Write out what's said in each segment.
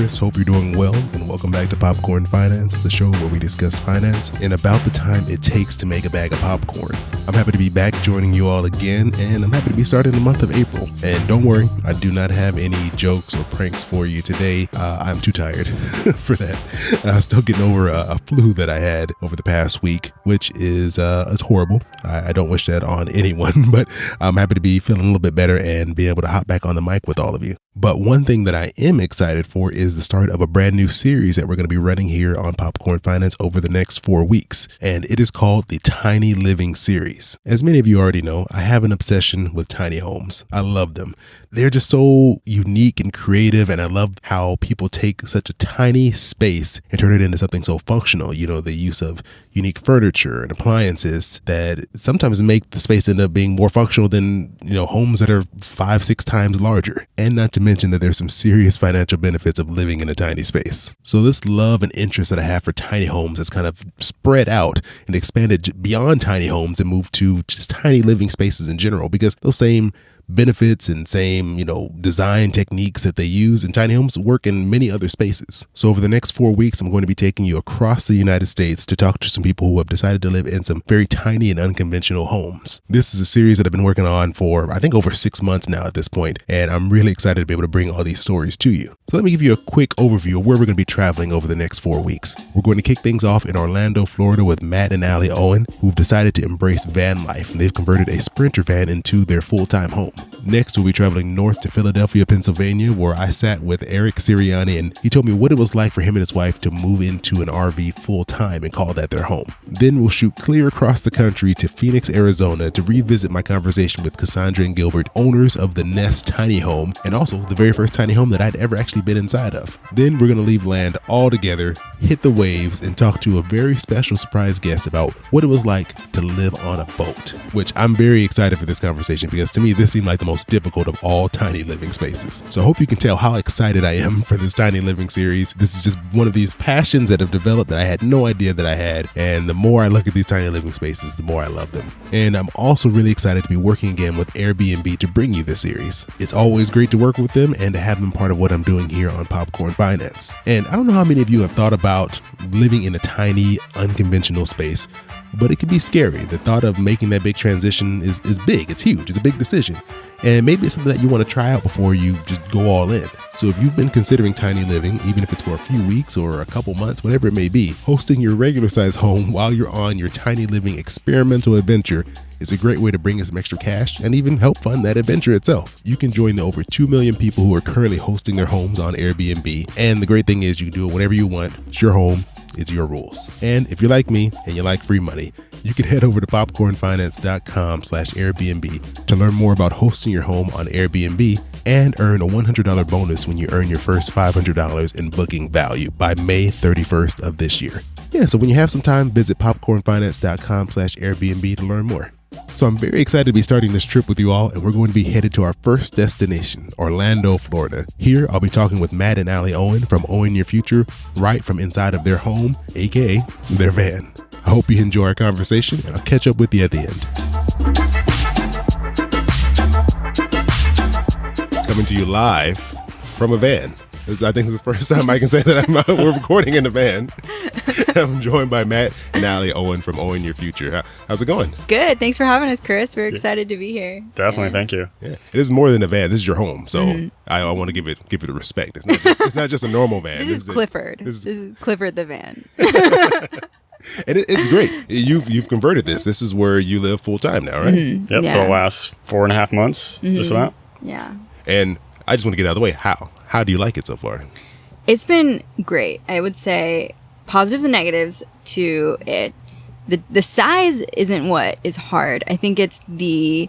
Chris. Hope you're doing well, and welcome back to Popcorn Finance, the show where we discuss finance in about the time it takes to make a bag of popcorn. I'm happy to be back joining you all again, and I'm happy to be starting the month of April. And don't worry, I do not have any jokes or pranks for you today. I'm too tired for that. I'm still getting over a flu that I had over the past week, which is horrible. I don't wish that on anyone, but I'm happy to be feeling a little bit better and be able to hop back on the mic with all of you. But one thing that I am excited for is the start of a brand new series that we're going to be running here on Popcorn Finance over the next 4 weeks. And it is called the Tiny Living Series. As many of you already know, I have an obsession with tiny homes. I love them. They're just so unique and creative, and I love how people take such a tiny space and turn it into something so functional. You know, the use of unique furniture and appliances that sometimes make the space end up being more functional than, homes that are 5-6 times larger. And not to mention that there's some serious financial benefits of living in a tiny space. So this love and interest that I have for tiny homes has kind of spread out and expanded beyond tiny homes and moved to just tiny living spaces in general, because those same benefits and same, design techniques that they use in tiny homes work in many other spaces. So over the next 4 weeks, I'm going to be taking you across the United States to talk to some people who have decided to live in some very tiny and unconventional homes. This is a series that I've been working on for, I think, over 6 months now at this point, and I'm really excited to be able to bring all these stories to you. So let me give you a quick overview of where we're going to be traveling over the next 4 weeks. We're going to kick things off in Orlando, Florida with Matt and Alli Owen, who've decided to embrace van life, and they've converted a Sprinter van into their full-time home. Next, we'll be traveling north to Philadelphia, Pennsylvania, where I sat with Eric Sirianni, and he told me what it was like for him and his wife to move into an RV full-time and call that their home. Then we'll shoot clear across the country to Phoenix, Arizona to revisit my conversation with Cassandra and Gilbert, owners of the Nest Tiny Home, and also the very first tiny home that I'd ever actually been inside of. Then we're going to leave land altogether, hit the waves, and talk to a very special surprise guest about what it was like to live on a boat, which I'm very excited for this conversation because to me, this seemed like the most difficult of all tiny living spaces. So I hope you can tell how excited I am for this tiny living series. This is just one of these passions that have developed that I had no idea that I had. And the more I look at these tiny living spaces, the more I love them. And I'm also really excited to be working again with Airbnb to bring you this series. It's always great to work with them and to have them part of what I'm doing here on Popcorn Finance. And I don't know how many of you have thought about living in a tiny, unconventional space, but it can be scary. The thought of making that big transition is big. It's huge. It's a big decision. And maybe it's something that you want to try out before you just go all in. So if you've been considering tiny living, even if it's for a few weeks or a couple months, whatever it may be, hosting your regular size home while you're on your tiny living experimental adventure is a great way to bring in some extra cash and even help fund that adventure itself. You can join the over 2 million people who are currently hosting their homes on Airbnb. And the great thing is you can do it whenever you want. It's your home. It's your rules. And if you're like me and you like free money, you can head over to popcornfinance.com/Airbnb to learn more about hosting your home on Airbnb and earn a $100 bonus when you earn your first $500 in booking value by May 31st of this year. Yeah, so when you have some time, visit popcornfinance.com/Airbnb to learn more. So I'm very excited to be starting this trip with you all, and we're going to be headed to our first destination, Orlando, Florida. Here, I'll be talking with Matt and Alli Owen from Own Your Future, right from inside of their home, aka their van. I hope you enjoy our conversation, and I'll catch up with you at the end. Coming to you live from a van. I think it's the first time I can say that we're recording in a van. I'm joined by Matt and Alli Owen from Own Your Future. How's it going? Good. Thanks for having us, Chris. We're excited to be here. Definitely. Thank you. Yeah. It is more than a van. This is your home. So I want to give it the respect. It's not just a normal van. This is Clifford. This is Clifford the van. And it's great. You've converted this. This is where you live full time now, right? Mm-hmm. Yep. Yeah. For the last 4.5 months, just about. Yeah. And I just want to get out of the way. How do you like it so far? It's been great. I would say positives and negatives to it. The size isn't what is hard. I think it's the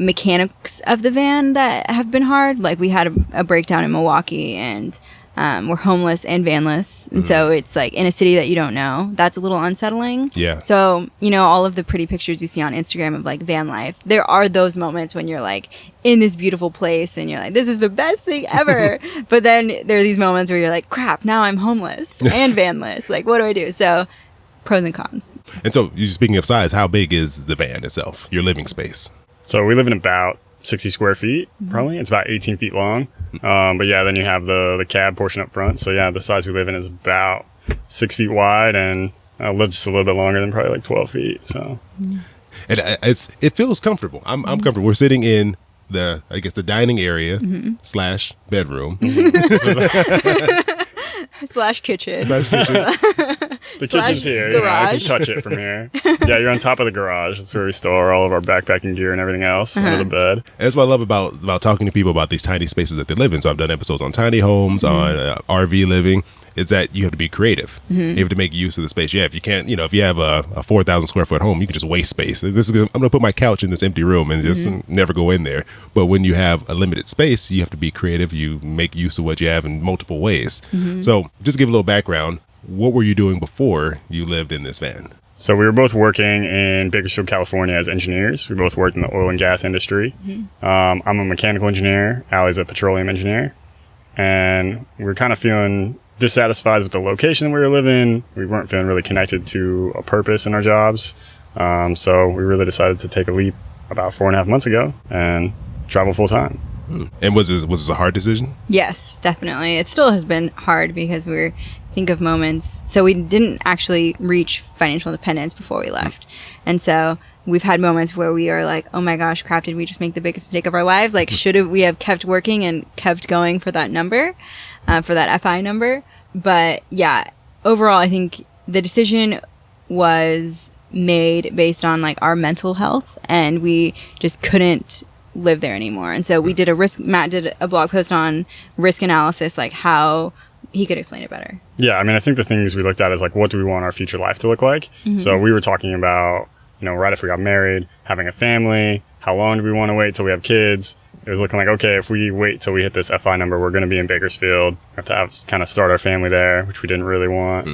mechanics of the van that have been hard. Like we had a breakdown in Milwaukee, and we're homeless and vanless. And so it's like in a city that you don't know. That's a little unsettling. Yeah. So, all of the pretty pictures you see on Instagram of like van life, there are those moments when you're like in this beautiful place and you're like, this is the best thing ever. But then there are these moments where you're like, crap, now I'm homeless and vanless. Like, what do I do? So pros and cons. And so, speaking of size, how big is the van itself, your living space? So we live in about 60 square feet, probably. It's about 18 feet long. But yeah, then you have the cab portion up front. So yeah, the size we live in is about 6 feet wide, and I live just a little bit longer than probably like 12 feet. So, and it feels comfortable. I'm comfortable. We're sitting in the dining area slash bedroom slash kitchen. The kitchen's here. You know, I can touch it from here. Yeah, you're on top of the garage. That's where we store all of our backpacking gear and everything else under the bed. And that's what I love about talking to people about these tiny spaces that they live in. So I've done episodes on tiny homes, on RV living. It's that you have to be creative. You have to make use of the space. Yeah, if you can't, if you have a 4,000 square foot home, you can just waste space. I'm going to put my couch in this empty room and just never go in there. But when you have a limited space, you have to be creative. You make use of what you have in multiple ways. So just to give a little background, what were you doing before you lived in this van? So we were both working in Bakersfield, California as engineers. We both worked in the oil and gas industry. I'm a mechanical engineer. Allie's a petroleum engineer. And we're kind of feeling dissatisfied with the location we were living. We weren't feeling really connected to a purpose in our jobs. So we really decided to take a leap about 4.5 months ago and travel full time. And was this a hard decision? Yes, definitely. It still has been hard because think of moments. So we didn't actually reach financial independence before we left. And so we've had moments where we are like, oh my gosh, crap, did we just make the biggest mistake of our lives? Like, should we have kept working and kept going for that number, for that FI number? But yeah, overall, I think the decision was made based on like our mental health, and we just couldn't live there anymore. And so we did Matt did a blog post on risk analysis, like how he could explain it better. Yeah, I mean, I think the things we looked at is like, what do we want our future life to look like? So we were talking about, right after we got married, having a family, how long do we want to wait till we have kids? It was looking like, okay, if we wait till we hit this FI number, we're going to be in Bakersfield. We have to kind of start our family there, which we didn't really want.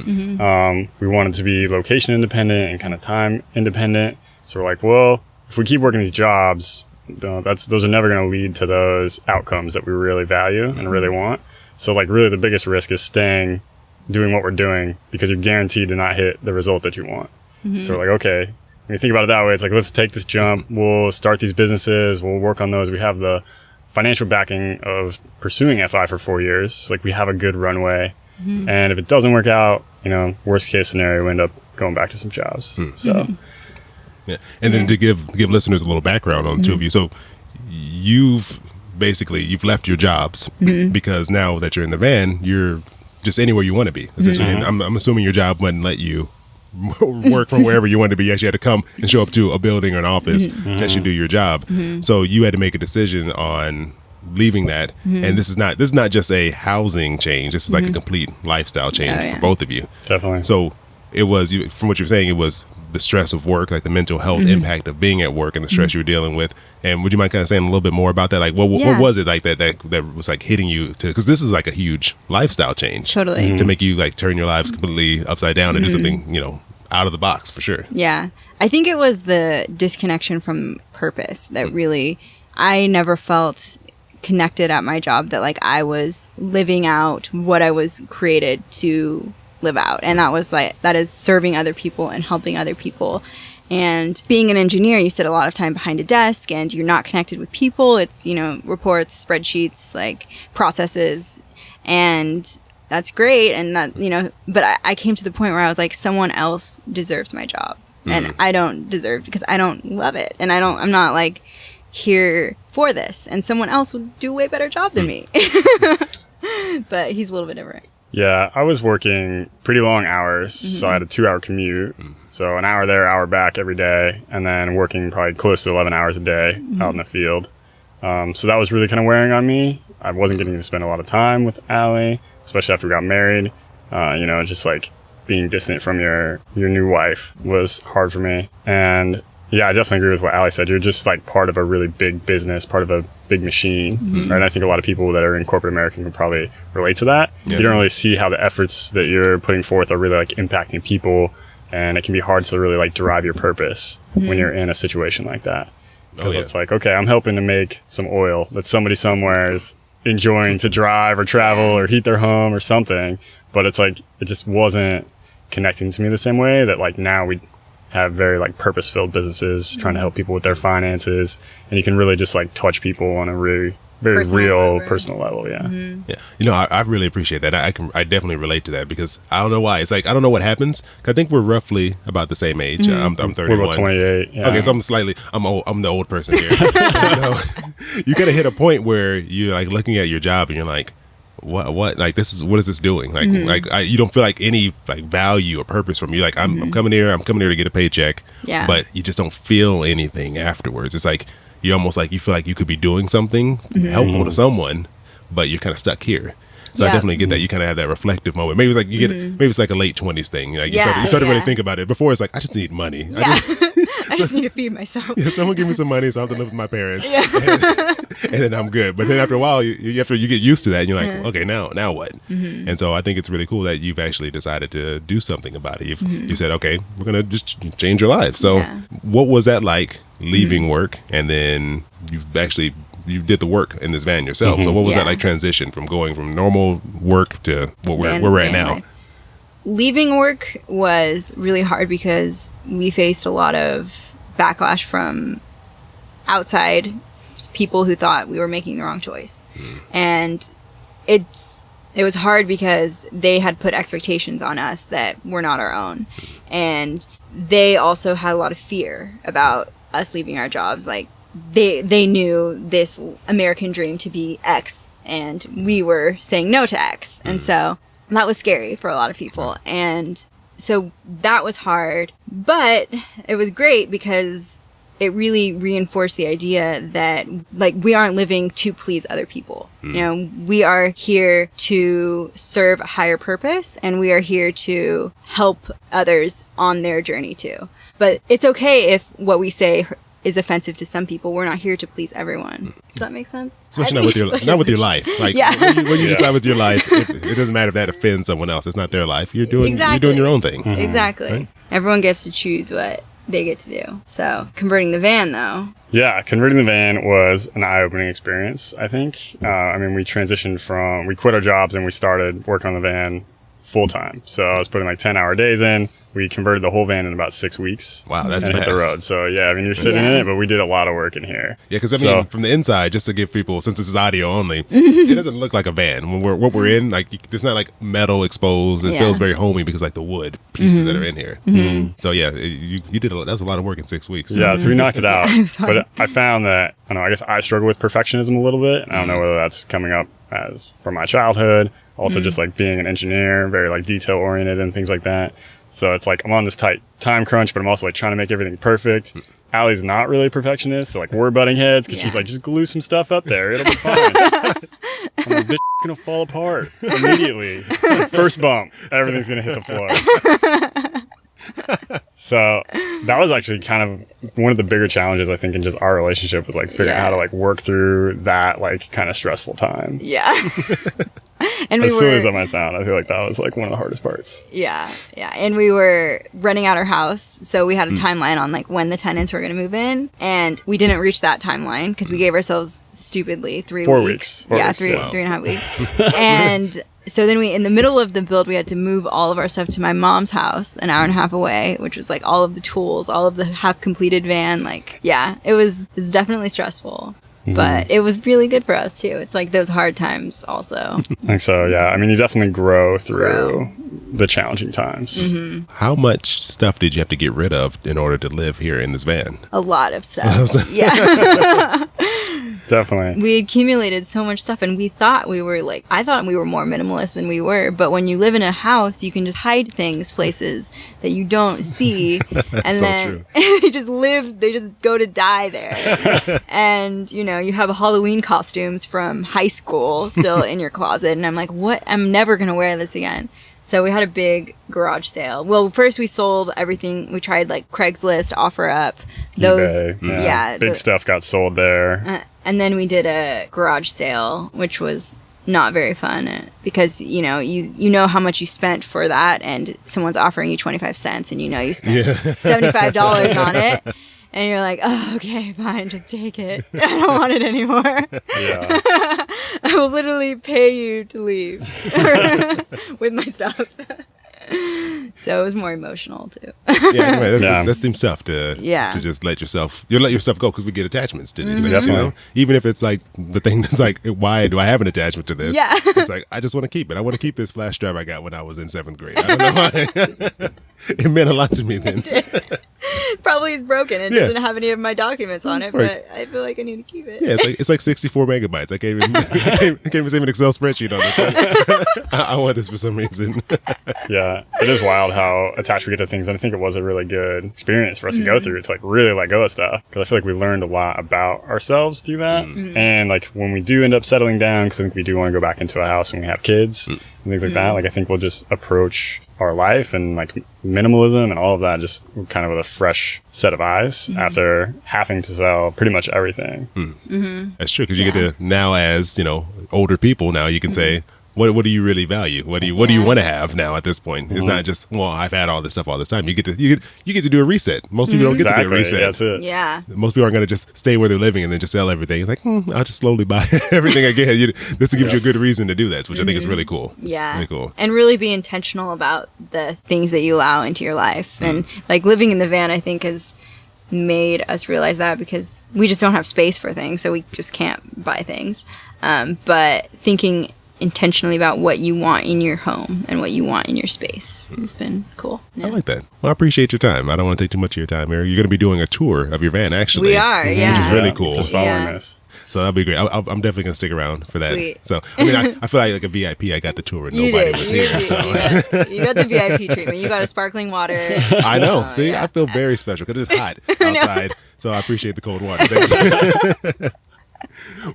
We wanted to be location independent and kind of time independent. So we're like, well, if we keep working these jobs, those are never going to lead to those outcomes that we really value and really want. So like really the biggest risk is doing what we're doing, because you're guaranteed to not hit the result that you want. So we're like, okay, when you think about it that way, it's like, let's take this jump. We'll start these businesses. We'll work on those. We have the financial backing of pursuing FI for 4 years. Like we have a good runway. And if it doesn't work out, worst case scenario, we end up going back to some jobs. So. Yeah. And then to give listeners a little background on the two of you. So you've left your jobs because now that you're in the van, you're just anywhere you want to be, essentially. And I'm assuming your job wouldn't let you work from wherever you wanted to be. You actually had to come and show up to a building or an office to actually do your job. So you had to make a decision on leaving that. And this is not just a housing change. This is like a complete lifestyle change for both of you. Definitely. So it was, from what you're saying, it was the stress of work, like the mental health impact of being at work and the stress you were dealing with. And would you mind kind of saying a little bit more about that? Like, what was it like that was like hitting you because this is like a huge lifestyle change. Totally. To make you like turn your lives completely upside down and do something, out of the box for sure. Yeah. I think it was the disconnection from purpose that really, I never felt connected at my job, that like I was living out what I was created to live out. And that is serving other people and helping other people. And being an engineer, you sit a lot of time behind a desk and you're not connected with people. It's, reports, spreadsheets, like processes, and that's great. And that, but I came to the point where I was like, someone else deserves my job and I don't deserve it because I don't love it. And I'm not like here for this, and someone else would do a way better job than me. But he's a little bit different. Yeah, I was working pretty long hours, so I had a 2-hour commute. So an hour there, hour back every day, and then working probably close to 11 hours a day out in the field. So that was really kind of wearing on me. I wasn't getting to spend a lot of time with Alli, especially after we got married. Just like being distant from your new wife was hard for me. And yeah, I definitely agree with what Alli said. You're just like part of a really big business, part of a big machine. Right? And I think a lot of people that are in corporate America can probably relate to that. You don't really see how the efforts that you're putting forth are really like impacting people. And it can be hard to really like derive your purpose when you're in a situation like that. Because it's like, okay, I'm helping to make some oil that somebody somewhere is enjoying to drive or travel or heat their home or something. But it's like, it just wasn't connecting to me the same way that like now we have very like purpose-filled businesses trying to help people with their finances, and you can really just like touch people on a really very real personal level. Yeah. Yeah. You know, I really appreciate that. I definitely relate to that because I don't know why. It's like, I don't know what happens. 'Cause I think we're roughly about the same age. I'm 31. We're about 28. Yeah. Okay. So I'm old. I'm the old person here. So you gotta hit a point where you're like looking at your job and you're like, what, like, what is this doing? Like, you don't feel like any like value or purpose from you. Like, I'm coming here to get a paycheck. Yeah. But you just don't feel anything afterwards. It's like, you're almost like you feel like you could be doing something helpful to someone, but you're kind of stuck here. So I definitely get that. You kind of have that reflective moment. Maybe it's like maybe it's like a late 20s thing. Like you start to really think about it. Before it's like, I just need money. Yeah. I just need to feed myself. Yeah, someone give me some money so I have to live with my parents. Yeah. And then I'm good. But then after a while, you get used to that and you're like, okay, now what? And so I think it's really cool that you've actually decided to do something about it. You said, okay, we're going to just change your life. So what was that like leaving work? And then you did the work in this van yourself. So what was that like transition from going from normal work to where we're at now? Life. Leaving work was really hard because we faced a lot of backlash from outside people who thought we were making the wrong choice. And it was hard because they had put expectations on us that were not our own. And they also had a lot of fear about us leaving our jobs. Like, they knew this American dream to be X, and we were saying no to X. And so that was scary for a lot of people. And so that was hard, but it was great because it really reinforced the idea that like we aren't living to please other people. You know, we are here to serve a higher purpose, and we are here to help others on their journey too. But it's okay if what we say is offensive to some people. We're not here to please everyone. Does that make sense? Especially not with your life. Like when you decide with your life, it doesn't matter if that offends someone else. It's not their life. You're doing your own thing. Exactly. Right? Everyone gets to choose what they get to do. So converting the van though. Yeah, converting the van was an eye-opening experience, I think. I mean, we quit our jobs and we started working on the van full time. So I was putting like 10-hour days in. We converted the whole van in about 6 weeks. Wow, that's fast. Hit the road. So yeah, I mean, you're sitting in it, but we did a lot of work in here. Yeah, because I mean, from the inside, just to give people, since this is audio only, it doesn't look like a van. When what we're in, like, there's not like metal exposed. It feels very homey because like the wood pieces that are in here. So yeah, you did that was a lot of work in 6 weeks. Yeah, so we knocked it out. But I found that, I don't know, I guess I struggle with perfectionism a little bit. I don't know whether that's coming up as from my childhood. Also just like being an engineer, very like detail oriented and things like that. So it's like I'm on this tight time crunch, but I'm also like trying to make everything perfect. Allie's not really a perfectionist, so like we're butting heads because she's like, just glue some stuff up there, it'll be fine. I'm like, this is gonna fall apart immediately. Like, first bump, everything's gonna hit the floor. So that was actually kind of one of the bigger challenges, I think, in just our relationship, was like figuring out how to like work through that like kind of stressful time. Yeah. And as silly as that might sound, I feel like that was like one of the hardest parts. Yeah. And we were renting out our house, so we had a timeline on like when the tenants were going to move in, and we didn't reach that timeline because we gave ourselves stupidly 3 weeks. 4 Yeah, weeks. 3.5 weeks. And so then in the middle of the build, we had to move all of our stuff to my mom's house, an hour and a half away, which was like all of the tools, all of the half completed van. Like, yeah, it was definitely stressful. But it was really good for us too. It's like those hard times also. I think so, yeah. I mean, you definitely grow through the challenging times. How much stuff did you have to get rid of in order to live here in this van? A lot of stuff. Yeah. Definitely. We accumulated so much stuff, and I thought we were more minimalist than we were. But when you live in a house, you can just hide things places that you don't see. And then they just go to die there. And, you know, you have Halloween costumes from high school still in your closet. And I'm like, what? I'm never going to wear this again. So we had a big garage sale. Well, first we sold everything. We tried like Craigslist, OfferUp. Those, eBay, big stuff got sold there. And then we did a garage sale, which was not very fun because, you know how much you spent for that, and someone's offering you 25 cents, and you know you spent $75 on it. And you're like, oh, okay, fine, just take it. I don't want it anymore. Yeah. I will literally pay you to leave with my stuff. So it was more emotional too. Yeah, anyway, Yeah. that seems tough to just let yourself go because we get attachments to these things. You know? Even if it's like the thing that's like, why do I have an attachment to this? Yeah. It's like, I just want to keep it. I want to keep this flash drive I got when I was in 7th grade. I don't know why. It meant a lot to me then. Probably is broken and doesn't have any of my documents on it, but I feel like I need to keep it. Yeah, it's like 64 megabytes. I can't even save an Excel spreadsheet on this. I want this for some reason. Yeah, it is wild how attached we get to things, and I think it was a really good experience for us to go through. It's like really let go of stuff, because I feel like we learned a lot about ourselves through that. And like when we do end up settling down, because I think we do want to go back into a house when we have kids and things like that, like I think we'll just approach our life and like minimalism and all of that just kind of with a fresh set of eyes after having to sell pretty much everything. That's true, because you get to now, as older people, now you can say, what do you really value? What do you want to have now at this point? It's not just, well, I've had all this stuff all this time. You get to do a reset. Most people don't get to do a reset. Yeah, that's it. Yeah. Most people aren't going to just stay where they're living and then just sell everything. It's like, I'll just slowly buy everything again. This gives you a good reason to do that, which I think is really cool. Yeah. Really cool. And really be intentional about the things that you allow into your life. And like living in the van, I think has made us realize that, because we just don't have space for things. So we just can't buy things. But thinking intentionally about what you want in your home and what you want in your space has been cool. I like that. Well, I appreciate your time. I don't want to take too much of your time here. You're going to be doing a tour of your van, actually. We are, yeah. Which is really cool. Just following this. So that'll be great. I'm definitely going to stick around for that. Sweet. So, I mean, I feel like a VIP. I got the tour and You nobody did. was You here. did. So. You got the VIP treatment. You got a sparkling water. I know. See, I feel very special because it's hot outside. So I appreciate the cold water. Thank you.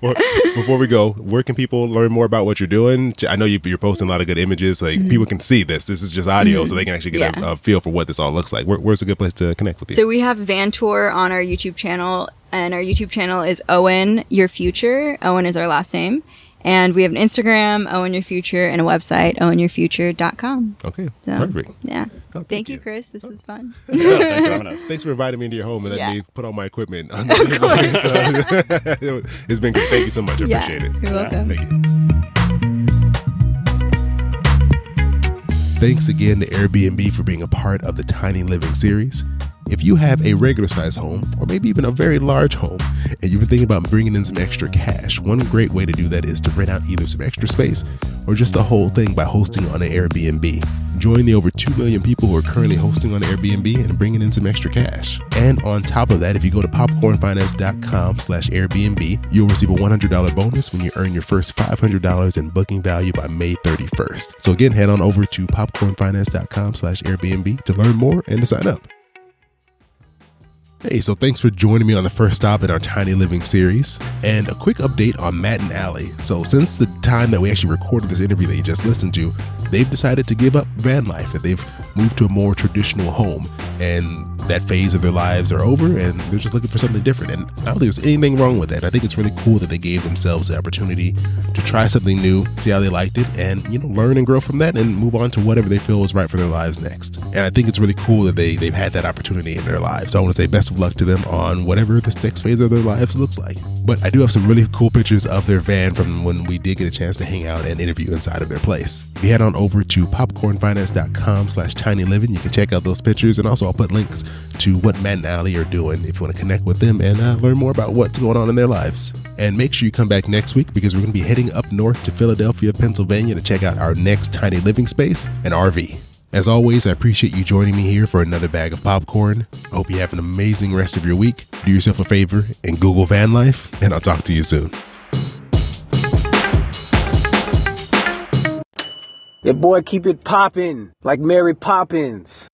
Well, before we go, where can people learn more about what you're doing? I know you're posting a lot of good images. Like people can see this. This is just audio, so they can actually get a feel for what this all looks like. Where's a good place to connect with you? So we have Van Tour on our YouTube channel, and our YouTube channel is Owen Your Future. Owen is our last name. And we have an Instagram, Owen Your Future, and a website, owenyourfuture.com. Okay, So, perfect. Yeah. Oh, Thank you, Chris. This was fun. Yeah, thanks for having us. Thanks for inviting me into your home and letting me put all my equipment on Of the table. So, it's been good. Thank you so much. I appreciate it. You're welcome. Thank you. Thanks again to Airbnb for being a part of the Tiny Living series. If you have a regular size home, or maybe even a very large home, and you've been thinking about bringing in some extra cash, one great way to do that is to rent out either some extra space or just the whole thing by hosting on an Airbnb. Join the over 2 million people who are currently hosting on Airbnb and bringing in some extra cash. And on top of that, if you go to popcornfinance.com/Airbnb, you'll receive a $100 bonus when you earn your first $500 in booking value by May 31st. So again, head on over to popcornfinance.com/Airbnb to learn more and to sign up. Hey, so thanks for joining me on the first stop in our Tiny Living series. And a quick update on Matt and Alli. So since the time that we actually recorded this interview that you just listened to, they've decided to give up van life, that they've moved to a more traditional home. And that phase of their lives are over and they're just looking for something different. And I don't think there's anything wrong with that. I think it's really cool that they gave themselves the opportunity to try something new, see how they liked it, and learn and grow from that and move on to whatever they feel is right for their lives next. And I think it's really cool that they've had that opportunity in their lives. So I want to say best of luck to them on whatever this next phase of their lives looks like. But I do have some really cool pictures of their van from when we did get a chance to hang out and interview inside of their place. If you head on over to popcornfinance.com/tinyliving, you can check out those pictures, and also I'll put links to what Matt and Alli are doing if you want to connect with them and learn more about what's going on in their lives. And make sure you come back next week because we're going to be heading up north to Philadelphia, Pennsylvania to check out our next tiny living space, an RV. As always, I appreciate you joining me here for another bag of popcorn. I hope you have an amazing rest of your week. Do yourself a favor and Google van life, and I'll talk to you soon. Your boy keep it poppin' like Mary Poppins.